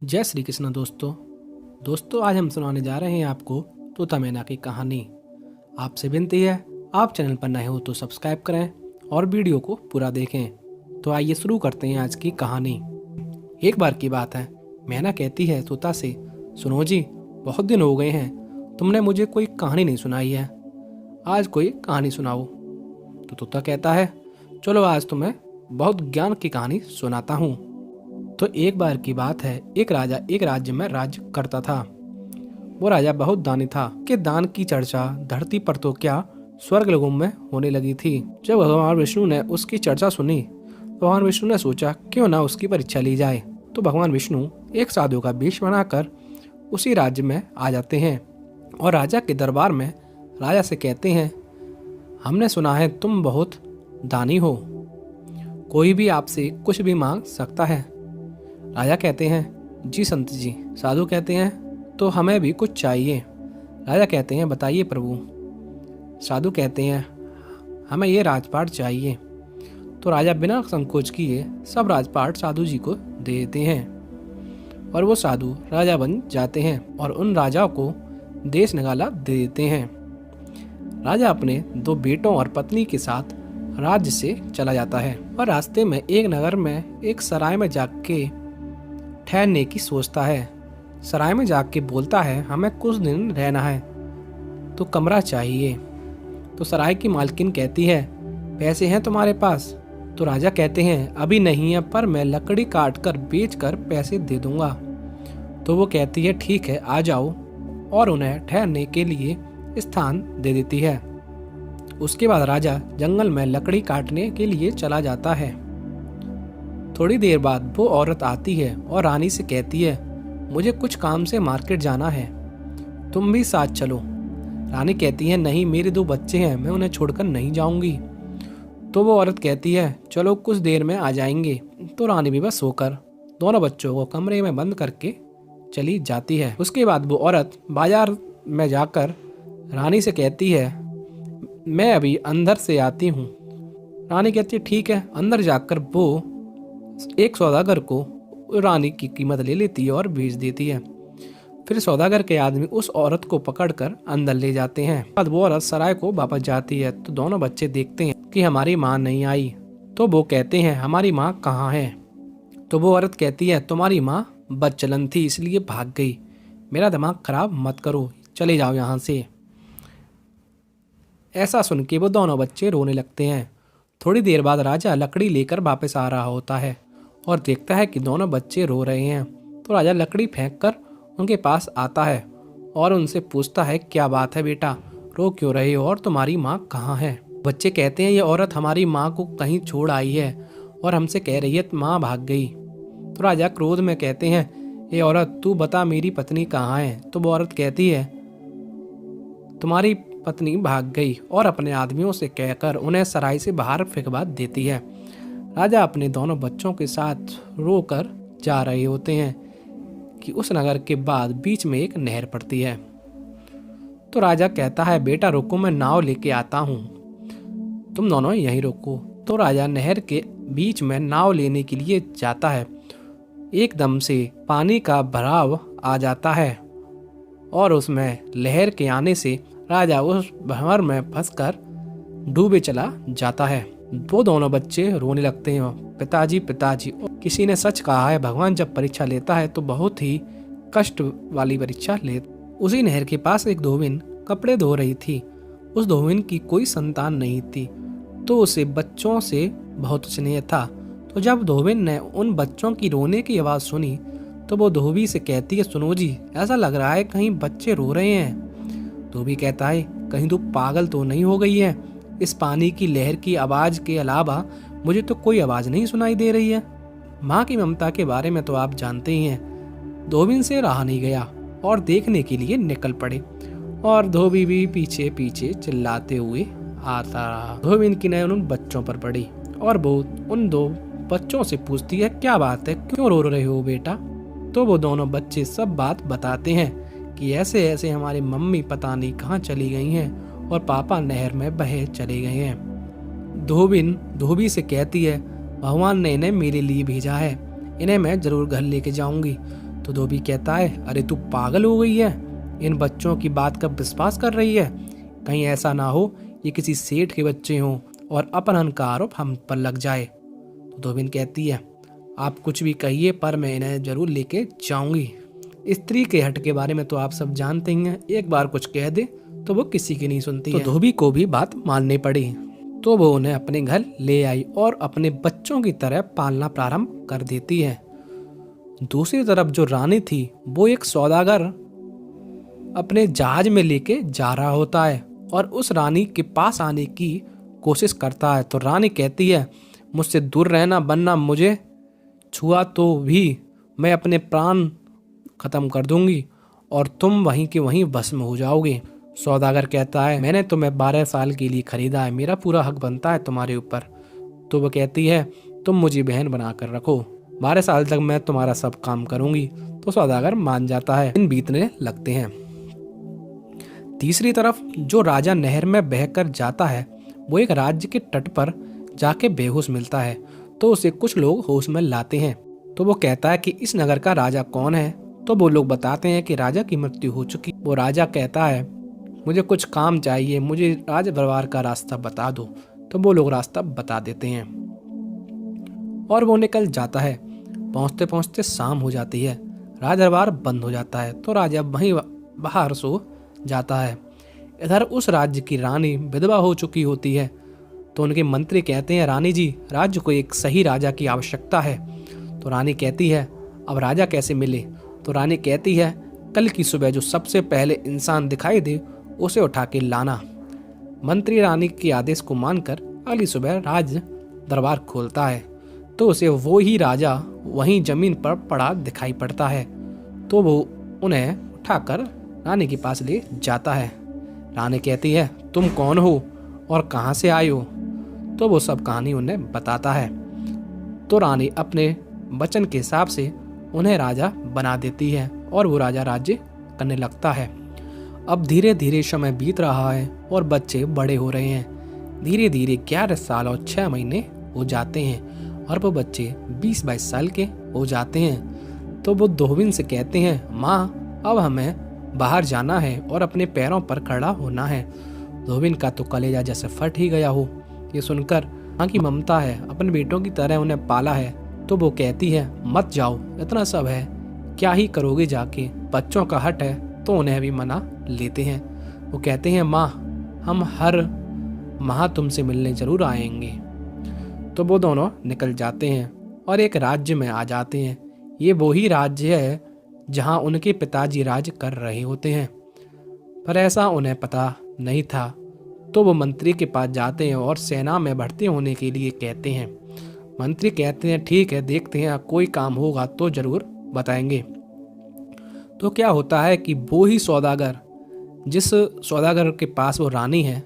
जय श्री कृष्ण दोस्तों आज हम सुनाने जा रहे हैं आपको तोता मैना की कहानी। आपसे विनती है, आप चैनल पर नए हो तो सब्सक्राइब करें और वीडियो को पूरा देखें। तो आइए शुरू करते हैं आज की कहानी। एक बार की बात है, मैना कहती है तोता से, सुनो जी, बहुत दिन हो गए हैं, तुमने मुझे कोई कहानी नहीं सुनाई है, आज कोई कहानी सुनाओ। तो तोता कहता है, चलो आज तुम्हें बहुत ज्ञान की कहानी सुनाता हूँ। तो एक बार की बात है, एक राजा एक राज्य में राज्य करता था। वो राजा बहुत दानी था कि दान की चर्चा धरती पर तो क्या स्वर्ग लोगों में होने लगी थी। जब भगवान विष्णु ने उसकी चर्चा सुनी, भगवान विष्णु ने सोचा क्यों ना उसकी परीक्षा ली जाए। तो भगवान विष्णु एक साधु का वेश बनाकर उसी राज्य में आ जाते हैं और राजा के दरबार में राजा से कहते हैं, हमने सुना है तुम बहुत दानी हो, कोई भी आपसे कुछ भी मांग सकता है। राजा कहते हैं, जी संत जी। साधु कहते हैं, तो हमें भी कुछ चाहिए। राजा कहते हैं, बताइए प्रभु। साधु कहते हैं, हमें ये राजपाट चाहिए। तो राजा बिना संकोच किए सब राजपाट साधु जी को दे देते हैं और वो साधु राजा बन जाते हैं और उन राजाओं को देश निकाला दे देते हैं। राजा अपने 2 बेटों और पत्नी के साथ राज्य से चला जाता है और रास्ते में एक नगर में एक सराय में जाके ठहरने की सोचता है। सराय में जाके बोलता है, हमें कुछ दिन रहना है तो कमरा चाहिए। तो सराय की मालकिन कहती है, पैसे हैं तुम्हारे पास? तो राजा कहते हैं, अभी नहीं है, पर मैं लकड़ी काट कर बेच कर पैसे दे दूंगा। तो वो कहती है, ठीक है, आ जाओ, और उन्हें ठहरने के लिए स्थान दे देती है। उसके बाद राजा जंगल में लकड़ी काटने के लिए चला जाता है। थोड़ी देर बाद वो औरत आती है और रानी से कहती है, मुझे कुछ काम से मार्केट जाना है, तुम भी साथ चलो। रानी कहती है, नहीं, मेरे 2 बच्चे हैं, मैं उन्हें छोड़कर नहीं जाऊंगी। तो वो औरत कहती है, चलो कुछ देर में आ जाएंगे। तो रानी भी बस होकर दोनों बच्चों को कमरे में बंद करके चली जाती है। उसके बाद वो औरत बाजार में जाकर रानी से कहती है, मैं अभी अंदर से आती हूँ। रानी कहती है, ठीक है। अंदर जाकर वो एक सौदागर को रानी की कीमत ले लेती है और बेच देती है। फिर सौदागर के आदमी उस औरत को पकड़कर अंदर ले जाते हैं। बाद वो औरत सराय को वापस जाती है तो दोनों बच्चे देखते हैं कि हमारी माँ नहीं आई। तो वो कहते हैं, हमारी माँ कहाँ है? तो वो औरत कहती है, तुम्हारी माँ बदचलन थी इसलिए भाग गई, मेरा दिमाग खराब मत करो, चले जाओ यहाँ से। ऐसा सुन के वो दोनों बच्चे रोने लगते हैं। थोड़ी देर बाद राजा लकड़ी लेकर वापस आ रहा होता है और देखता है कि दोनों बच्चे रो रहे हैं। तो राजा लकड़ी फेंककर उनके पास आता है और उनसे पूछता है, क्या बात है बेटा, रो क्यों रहे हो और तुम्हारी माँ कहाँ है? बच्चे कहते हैं, ये औरत हमारी माँ को कहीं छोड़ आई है और हमसे कह रही है माँ भाग गई। तो राजा क्रोध में कहते हैं, ये औरत, तू बता मेरी पत्नी कहाँ है? तो वो औरत कहती है, तुम्हारी पत्नी भाग गई, और अपने आदमियों से कहकर उन्हें सराय से बाहर फेंकवा देती है। राजा अपने दोनों बच्चों के साथ रोकर जा रहे होते हैं कि उस नगर के बाद बीच में एक नहर पड़ती है। तो राजा कहता है, बेटा रुको, मैं नाव लेके आता हूँ, तुम दोनों यहीं रुको। तो राजा नहर के बीच में नाव लेने के लिए जाता है। एकदम से पानी का भराव आ जाता है और उसमें लहर के आने से राजा उस भंवर में फंसकर डूबे चला जाता है। वो दोनों बच्चे रोने लगते हैं, पिताजी पिताजी। किसी ने सच कहा है, भगवान जब परीक्षा लेता है तो बहुत ही कष्ट वाली परीक्षा ले। उसी नहर के पास एक धोबिन कपड़े धो रही थी। उस धोबिन की कोई संतान नहीं थी तो उसे बच्चों से बहुत स्नेह था। तो जब धोबिन ने उन बच्चों की रोने की आवाज़ सुनी तो वो धोबी से कहती है, सुनो जी, ऐसा लग रहा है कहीं बच्चे रो रहे हैं। धोबी कहता है, कहीं तू पागल तो नहीं हो गई है? इस पानी की लहर की आवाज़ के अलावा मुझे तो कोई आवाज़ नहीं सुनाई दे रही है। माँ की ममता के बारे में तो आप जानते ही हैं। धोबी से रहा नहीं गया और देखने के लिए निकल पड़े और धोबी भी पीछे पीछे चिल्लाते हुए आता रहा। धोबी की नजर उन बच्चों पर पड़ी और वो उन 2 बच्चों से पूछती है, क्या बात है, क्यों रो रहे हो बेटा? तो वो दोनों बच्चे सब बात बताते हैं कि ऐसे ऐसे हमारी मम्मी पता नहीं कहाँ चली गई हैं और पापा नहर में बहे चले गए हैं। धोबिन धोबी से कहती है, भगवान ने इन्हें मेरे लिए भेजा है, इन्हें मैं जरूर घर लेके जाऊंगी। तो धोबी कहता है, अरे तू पागल हो गई है, इन बच्चों की बात का विश्वास कर रही है? कहीं ऐसा ना हो ये किसी सेठ के बच्चे हों और अपहरण का आरोप हम पर लग जाए। तो धोबिन कहती है, आप कुछ भी कहिए पर मैं इन्हें जरूर लेके जाऊंगी। स्त्री के हट के बारे में तो आप सब जानते ही हैं, एक बार कुछ कह दे तो वो किसी की नहीं सुनती है। तो धोबी को भी बात माननी पड़ी, तो वो उन्हें अपने घर ले आई और अपने बच्चों की तरह पालना प्रारंभ कर देती है। दूसरी तरफ जो रानी थी वो एक सौदागर अपने जहाज में लेके जा रहा होता है और उस रानी के पास आने की कोशिश करता है। तो रानी कहती है, मुझसे दूर रहना, वरना मुझे छुआ तो भी मैं अपने प्राण खत्म कर दूंगी और तुम वहीं के वहीं भस्म हो जाओगे। सौदागर कहता है, मैंने तुम्हें 12 साल के लिए खरीदा है, मेरा पूरा हक बनता है तुम्हारे ऊपर। तो वो कहती है, तुम मुझे बहन बना कर रखो, 12 साल तक मैं तुम्हारा सब काम करूंगी। तो सौदागर मान जाता है। दिन बीतने लगते हैं। तीसरी तरफ जो राजा नहर में बहकर जाता है वो एक राज्य के तट पर जाके बेहोश मिलता है। तो उसे कुछ लोग होश में लाते हैं। तो वो कहता है कि इस नगर का राजा कौन है। तो वो लोग बताते हैं कि राजा की मृत्यु हो चुकी। वो राजा कहता है, मुझे कुछ काम चाहिए, मुझे राज दरबार का रास्ता बता दो। तो वो लोग रास्ता बता देते हैं और वो निकल जाता है। पहुंचते पहुंचते शाम हो जाती है, राज दरबार बंद हो जाता है। तो राजा वहीं बाहर सो जाता है। इधर उस राज्य की रानी विधवा हो चुकी होती है। तो उनके मंत्री कहते हैं, रानी जी, राज्य को एक सही राजा की आवश्यकता है। तो रानी कहती है, अब राजा कैसे मिले? तो रानी कहती है, कल की सुबह जो सबसे पहले इंसान दिखाई दे उसे उठा के लाना। मंत्री रानी के आदेश को मानकर अगली सुबह राज दरबार खोलता है तो उसे वो ही राजा वहीं जमीन पर पड़ा दिखाई पड़ता है। तो वो उन्हें उठाकर रानी के पास ले जाता है। रानी कहती है, तुम कौन हो और कहाँ से आए हो? तो वो सब कहानी उन्हें बताता है। तो रानी अपने वचन के हिसाब से उन्हें राजा बना देती है और वो राजा राज्य करने लगता है। अब धीरे धीरे समय बीत रहा है और बच्चे बड़े हो रहे हैं। धीरे धीरे 11 साल और 6 महीने हो जाते हैं और वो बच्चे 20-22 साल के हो जाते हैं। तो वो धोबिन से कहते हैं, माँ, अब हमें बाहर जाना है और अपने पैरों पर खड़ा होना है। धोबिन का तो कलेजा जैसे फट ही गया हो। ये सुनकर माँ की ममता है, अपने बेटों की तरह उन्हें पाला है। तो वो कहती है, मत जाओ, इतना सब है, क्या ही करोगे जाके? बच्चों का हट है तो उन्हें भी मना लेते हैं। वो कहते हैं, माँ, हम हर माह तुमसे मिलने जरूर आएंगे। तो वो दोनों निकल जाते हैं और एक राज्य में आ जाते हैं। ये वही राज्य है जहाँ उनके पिताजी राज कर रहे होते हैं, पर ऐसा उन्हें पता नहीं था। तो वो मंत्री के पास जाते हैं और सेना में भर्ती होने के लिए कहते हैं। मंत्री कहते हैं, ठीक है, देखते हैं, कोई काम होगा तो जरूर बताएंगे। तो क्या होता है कि वो ही सौदागर, जिस सौदागर के पास वो रानी है,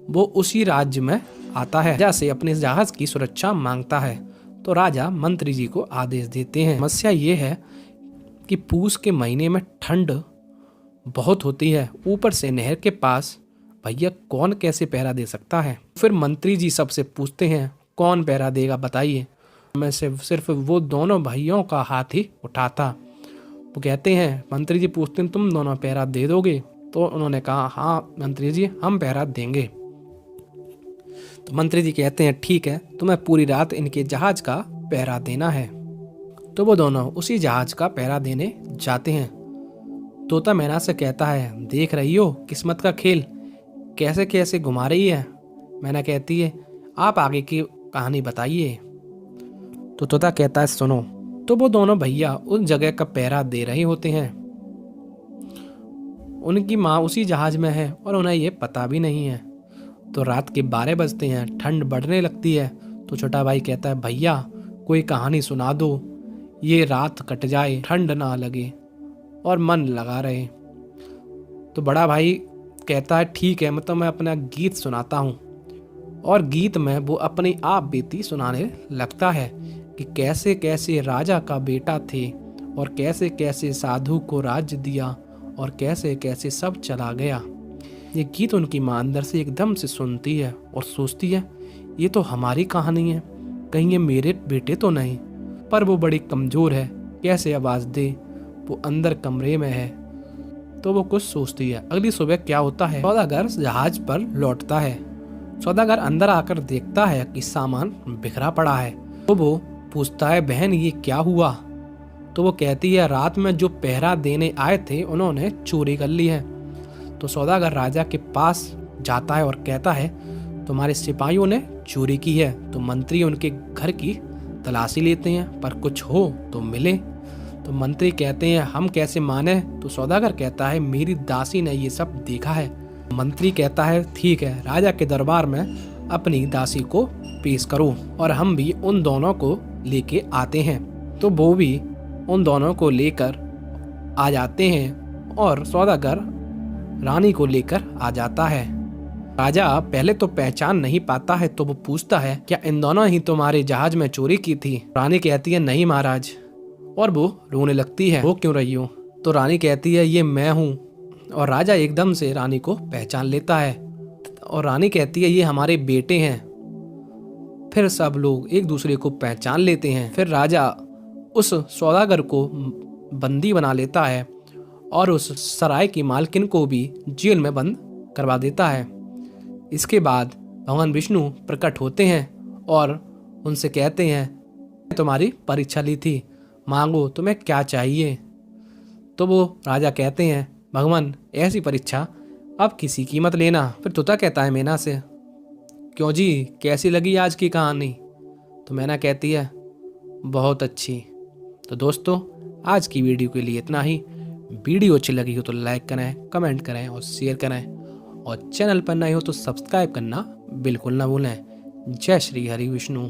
वो उसी राज्य में आता है, जैसे अपने जहाज की सुरक्षा मांगता है। तो राजा मंत्री जी को आदेश देते हैं। समस्या ये है कि पूस के महीने में ठंड बहुत होती है, ऊपर से नहर के पास, भैया कौन कैसे पहरा दे सकता है? फिर मंत्री जी सबसे पूछते हैं, कौन पहरा देगा बताइए? मैं सिर्फ वो दोनों भाइयों का हाथ ही उठाता। वो कहते हैं, मंत्री जी पूछते हैं, तुम दोनों पहरा दे दोगे? तो उन्होंने कहा, हाँ मंत्री जी, हम पहरा देंगे। तो मंत्री जी कहते हैं, ठीक है, तुम्हें पूरी रात इनके जहाज का पहरा देना है। तो वो दोनों उसी जहाज का पहरा देने जाते हैं। तोता मैना से कहता है, देख रही हो किस्मत का खेल कैसे कैसे घुमा रही है? मैना कहती है, आप आगे की कहानी बताइए। तो तोता कहता है, सुनो। तो वो दोनों भैया उस जगह का पहरा दे रहे होते हैं। उनकी माँ उसी जहाज में है और उन्हें ये पता भी नहीं है। तो रात के 12 बजते हैं, ठंड बढ़ने लगती है। तो छोटा भाई कहता है, भैया कोई कहानी सुना दो, ये रात कट जाए, ठंड ना लगे और मन लगा रहे। तो बड़ा भाई कहता है, ठीक है, मतलब मैं अपना गीत सुनाता हूँ। और गीत में वो अपनी आप बीती सुनाने लगता है कि कैसे कैसे राजा का बेटा थे और कैसे कैसे साधु को राज्य दिया और कैसे कैसे सब चला गया। ये गीत उनकी माँ अंदर से एकदम से सुनती है और सोचती है, ये तो हमारी कहानी है, कहीं ये मेरे बेटे तो नहीं। पर वो बड़ी कमज़ोर है, कैसे आवाज़ दे? वो अंदर कमरे में है तो वो कुछ सोचती है। अगली सुबह क्या होता है, सौदागर जहाज पर लौटता है। सौदागर अंदर आकर देखता है कि सामान बिखरा पड़ा है। तो वो पूछता है, बहन ये क्या हुआ? तो वो कहती है, रात में जो पहरा देने आए थे उन्होंने चोरी कर ली है। तो सौदागर राजा के पास जाता है और कहता है, तुम्हारे सिपाहियों ने चोरी की है। तो मंत्री उनके घर की तलाशी लेते हैं पर कुछ हो तो मिले। तो मंत्री कहते हैं, हम कैसे माने? तो सौदागर कहता है, मेरी दासी ने ये सब देखा है। मंत्री कहता है, ठीक है, राजा के दरबार में अपनी दासी को पेश करो और हम भी उन दोनों को लेके आते हैं। तो वो भी उन दोनों को लेकर आ जाते हैं और सौदागर रानी को लेकर आ जाता है। राजा पहले तो पहचान नहीं पाता है तो वो पूछता है, क्या इन दोनों ही तुम्हारे जहाज में चोरी की थी? रानी कहती है, नहीं महाराज, और वो रोने लगती है। वो क्यों रही हो? तो रानी कहती है, ये मैं हूँ। और राजा एकदम से रानी को पहचान लेता है और रानी कहती है, ये हमारे बेटे हैं। फिर सब लोग एक दूसरे को पहचान लेते हैं। फिर राजा उस सौदागर को बंदी बना लेता है और उस सराय की मालकिन को भी जेल में बंद करवा देता है। इसके बाद भगवान विष्णु प्रकट होते हैं और उनसे कहते हैं, तुम्हारी परीक्षा ली थी, मांगो तुम्हें क्या चाहिए। तो वो राजा कहते हैं, भगवान ऐसी परीक्षा अब किसी की मत लेना। फिर तोता कहता है मैना से, क्यों जी, कैसी लगी आज की कहानी? तो मैना कहती है, बहुत अच्छी। तो दोस्तों आज की वीडियो के लिए इतना ही। वीडियो अच्छी लगी हो तो लाइक करें, कमेंट करें और शेयर करें, और चैनल पर नए हो तो सब्सक्राइब करना बिल्कुल ना भूलें। जय श्री हरि विष्णु।